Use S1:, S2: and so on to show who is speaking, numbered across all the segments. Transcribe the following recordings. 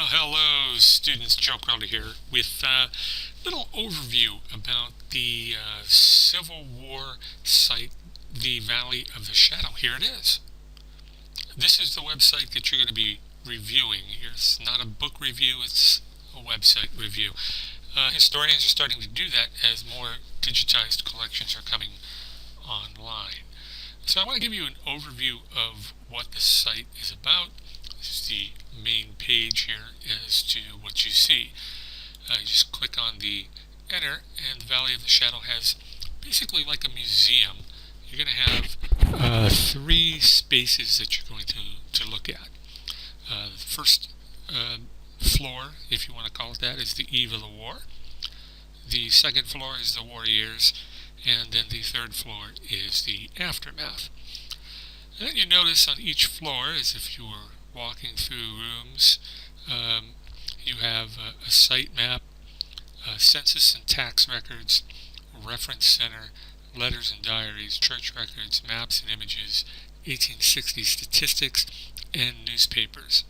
S1: Well, hello, students. Joe Crowder here with a little overview about the Civil War site, the Valley of the Shadow. Here it is. This is the website that you're going to be reviewing. It's not a book review, it's a website review. Historians are starting to do that as more digitized collections are coming online. So I want to give you an overview of what the site is about. This is the main page here as to what you see. You just click on the enter, and the Valley of the Shadow has basically like a museum. You're going to have three spaces that you're going to look at. The first floor, if you want to call it that, is the eve of the war. The second floor is the war years, and then the third floor is the aftermath. And then you notice on each floor, as if you were walking through rooms, you have a site map, census and tax records, reference center, letters and diaries, church records, maps and images, 1860 statistics, and newspapers.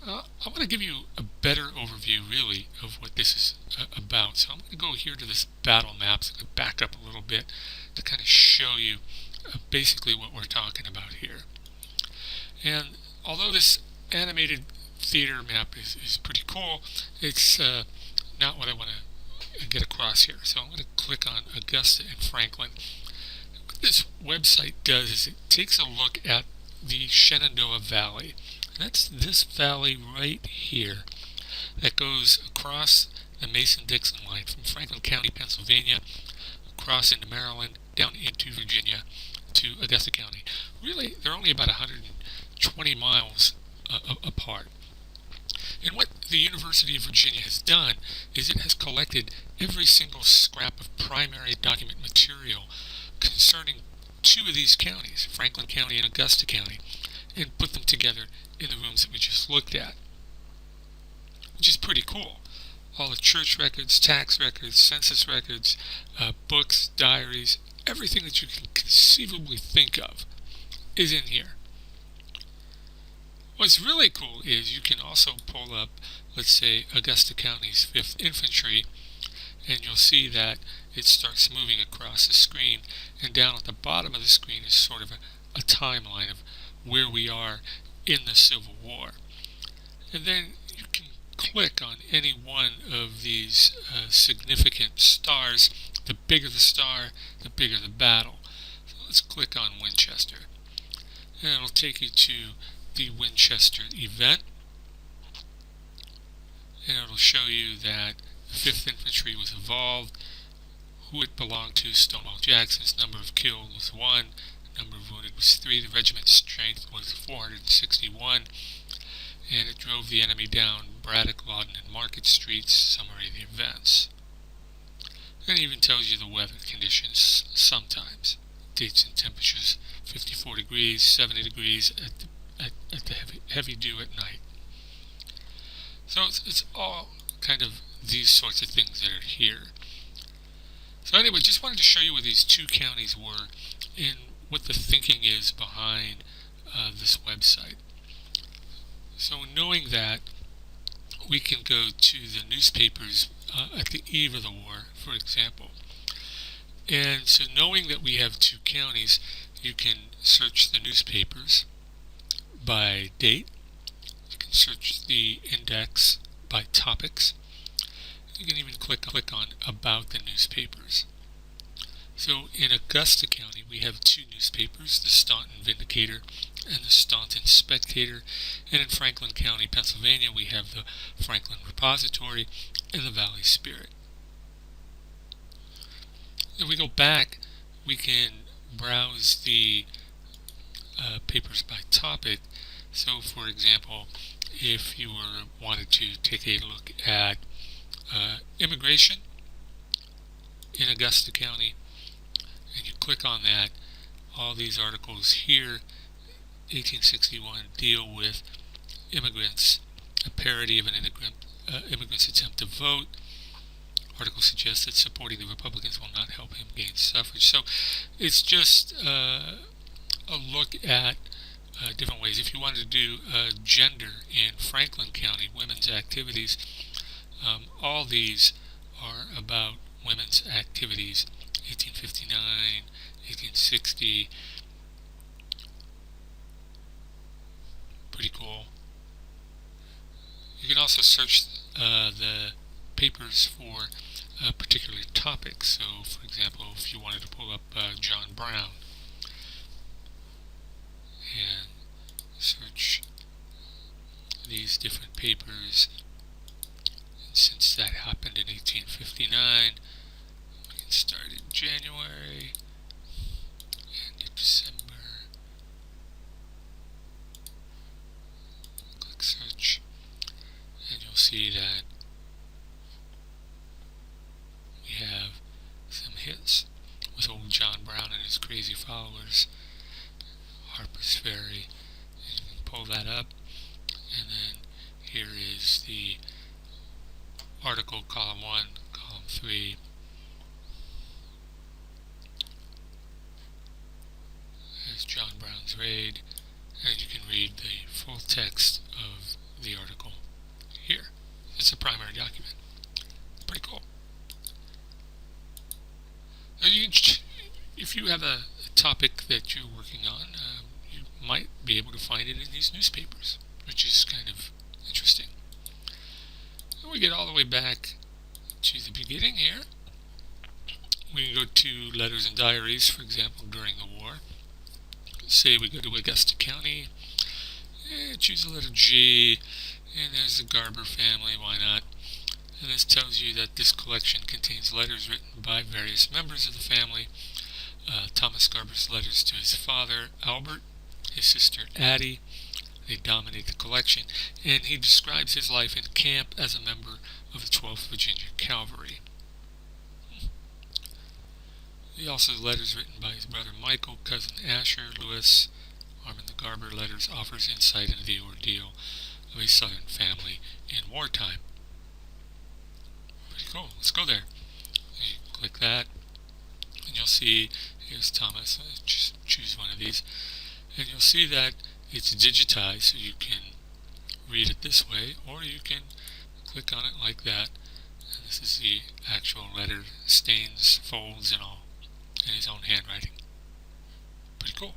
S1: I want to give you a better overview, really, of what this is about. So I'm going to go here to this battle map. So I'm going to back up a little bit to kind of show you basically what we're talking about here. And although this animated theater map is pretty cool, it's not what I want to get across here. So I'm going to click on Augusta and Franklin. What this website does is it takes a look at the Shenandoah Valley. And that's this valley right here that goes across the Mason-Dixon line from Franklin County, Pennsylvania, across into Maryland, down into Virginia to Augusta County. Really, they're only about 120 miles apart. And what the University of Virginia has done is it has collected every single scrap of primary document material concerning two of these counties, Franklin County and Augusta County, and put them together in the rooms that we just looked at, which is pretty cool. All the church records, tax records, census records, books, diaries, everything that you can conceivably think of is in here. What's really cool is you can also pull up, let's say, Augusta County's 5th Infantry, and you'll see that it starts moving across the screen, and down at the bottom of the screen is sort of a timeline of where we are in the Civil War. And then you can click on any one of these significant stars. The bigger the star, the bigger the battle. So let's click on Winchester. And it'll take you to the Winchester event. And it'll show you that the 5th Infantry was involved, who it belonged to, Stonewall Jackson's number of killed was 1, number of wounded was 3, the regiment's strength was 461, and it drove the enemy down Braddock, Lawton, and Market Streets. Summary of the events. And it even tells you the weather conditions sometimes. Dates and temperatures: 54 degrees, 70 degrees at the heavy dew at night. So it's all kind of these sorts of things that are here. So anyway, just wanted to show you where these two counties were and what the thinking is behind this website. So knowing that, we can go to the newspapers at the eve of the war, for example. And so knowing that we have two counties, you can search the newspapers by date. You can search the index by topics. You can even click on About the Newspapers. So in Augusta County, we have two newspapers, the Staunton Vindicator and the Staunton Spectator. And in Franklin County, Pennsylvania, we have the Franklin Repository and the Valley Spirit. If we go back, we can browse the papers by topic. So, for example, if you wanted to take a look at immigration in Augusta County, and you click on that, all these articles here, 1861, deal with immigrants, a parody of an immigrant's attempt to vote. Article suggests that supporting the Republicans will not help him gain suffrage. So it's just a look at different ways. If you wanted to do gender in Franklin County, women's activities, all these are about women's activities. 1859, 1860. Pretty cool. You can also search the papers for particular topics. So, for example, if you wanted to pull up John Brown and search these different papers, and since that happened in 1859, we can start in January and in December. Click search, and you'll see that we have some hits with old John Brown and his crazy followers. Harper's Ferry. And you can pull that up, and then here is the article, column 1, column 3. There's John Brown's raid, and you can read the full text of the article here. It's a primary document. Pretty cool. If you have a topic that you're working on, you might be able to find it in these newspapers, which is kind of interesting. And we get all the way back to the beginning here. We can go to letters and diaries, for example, during the war. Say we go to Augusta County, choose the letter G, and there's the Garber family, why not? And this tells you that this collection contains letters written by various members of the family. Thomas Garber's letters to his father, Albert, his sister, Addie. They dominate the collection, and he describes his life in camp as a member of the 12th Virginia Cavalry. He also has letters written by his brother Michael, cousin Asher, Lewis. Armin the Garber letters offers insight into the ordeal of a Southern family in wartime. Pretty cool. Let's go there. You click that, and you'll see, here's Thomas. Just choose one of these, and you'll see that it's digitized, so you can read it this way, or you can click on it like that. And this is the actual letter, stains, folds, and all, in his own handwriting. Pretty cool.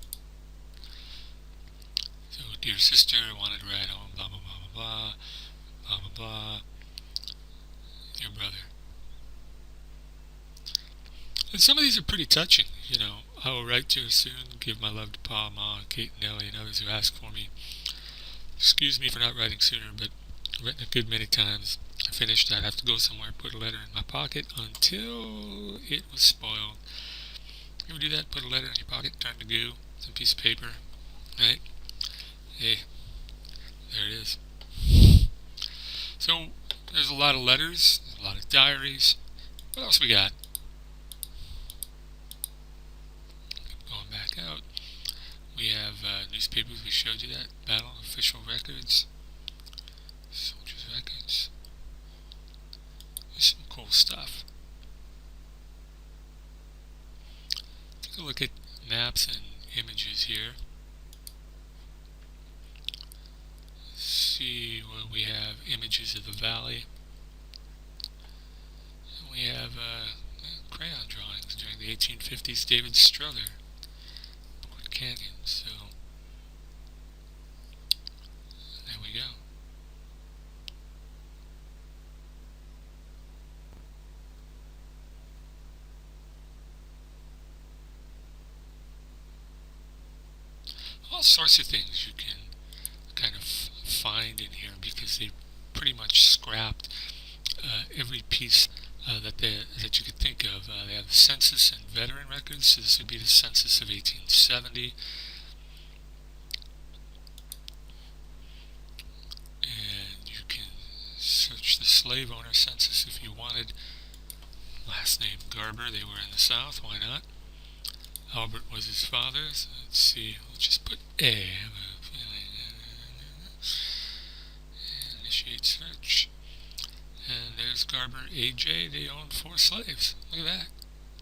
S1: So, dear sister, I wanted to write home, blah, blah, blah, blah, blah, blah, blah. Your brother. And some of these are pretty touching, you know. I will write to you soon, give my love to Pa, Ma, Kate, and Ellie, and others who ask for me. Excuse me for not writing sooner, but I've written a good many times. I finished, I'd have to go somewhere, put a letter in my pocket until it was spoiled. You ever do that? Put a letter in your pocket, turn to goo, some piece of paper, right? Hey, there it is. So, there's a lot of letters, a lot of diaries. What else we got? Going back out, we have newspapers. We showed you that. Battle, official records, soldiers' records. There's some cool stuff. Take a look at maps and images here. See where we have images of the valley. And we have crayon drawings during the 1850s. David Strother, Port Canyon. So there we go. All sorts of things you can kind of find in here, because they pretty much scrapped every piece that you could think of. They have the census and veteran records, so this would be the census of 1870. And you can search the slave owner census if you wanted. Last name Garber, they were in the South, why not? Albert was his father, so let's see, let's just put A. Initiate search. And there's Garber, AJ. They owned 4 slaves. Look at that.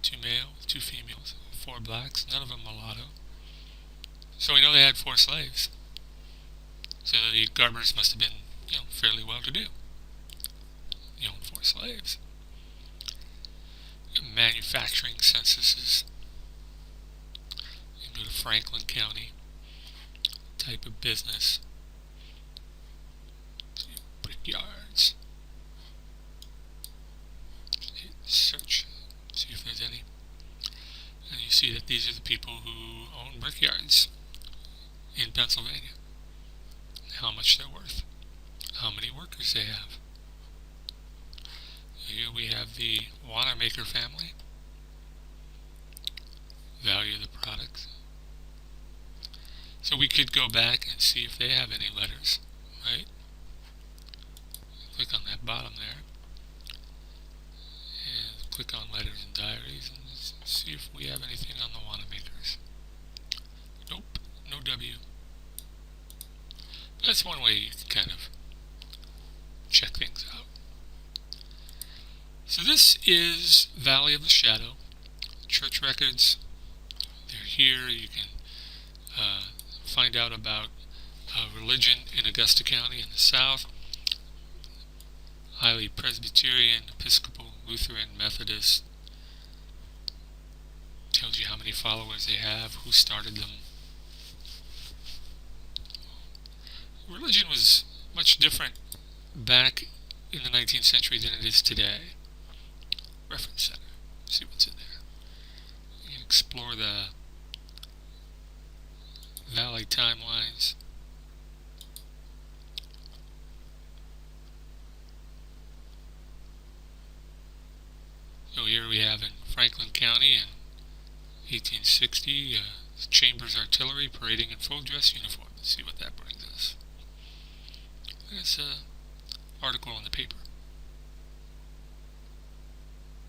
S1: 2 males, 2 females, 4 blacks, none of them mulatto. So we know they had 4 slaves. So the Garbers must have been, fairly well-to-do. They owned 4 slaves. Manufacturing censuses. You go to Franklin County. Type of business. Brickyards. Search. See if there's any. And you see that these are the people who own brickyards in Pennsylvania. How much they're worth. How many workers they have. Here we have the Wanamaker family. Value of the products. So we could go back and see if they have any letters, right? Click on that bottom there. And click on letters and diaries and see if we have anything on the Wanamakers. Nope, no W. But that's one way you can kind of check things out. So this is Valley of the Shadow. Church records. They're here. You can find out about religion in Augusta County in the south. Highly Presbyterian, Episcopal, Lutheran, Methodist. Tells you how many followers they have, who started them. Religion was much different back in the 19th century than it is today. Reference Center. See what's in there. You can explore the Valley timelines. So here we have in Franklin County in 1860, Chambers Artillery parading in full dress uniform. Let's see what that brings us. It's an article in the paper.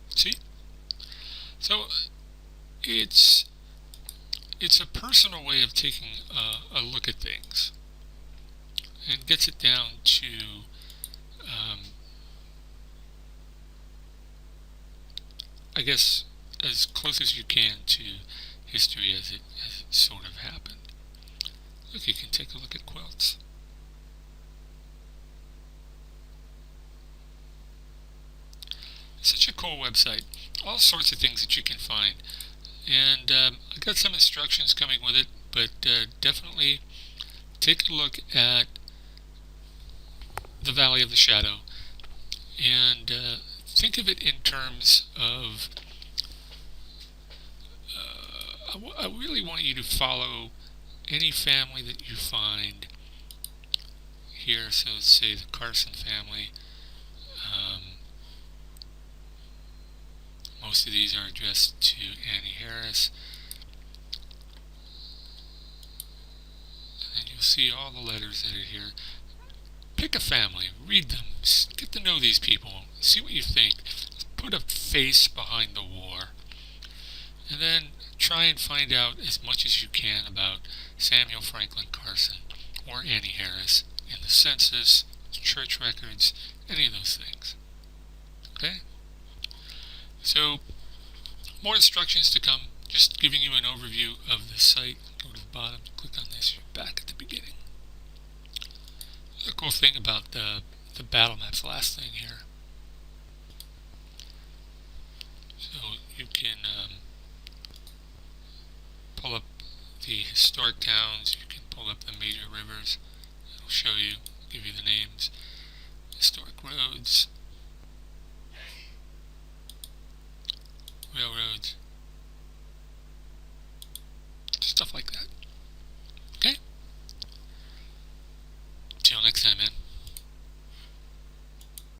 S1: See? So it's a personal way of taking a look at things, and gets it down to I guess as close as you can to history as it sort of happened. Look, you can take a look at quilts. Such a cool website. All sorts of things that you can find. And I got some instructions coming with it, but definitely take a look at the Valley of the Shadow and think of it in terms of I really want you to follow any family that you find here. So let's say the Carson family. Most of these are addressed to Annie Harris. And you'll see all the letters that are here. Pick a family, read them, get to know these people, see what you think. Put a face behind the war. And then try and find out as much as you can about Samuel Franklin Carson or Annie Harris in the census, church records, any of those things. Okay? So, more instructions to come. Just giving you an overview of the site. Go to the bottom, click on this, you're back at the beginning. The cool thing about the battle maps, last thing here. So you can pull up the historic towns, you can pull up the major rivers. It'll show you, give you the names, historic roads, railroads, stuff like that.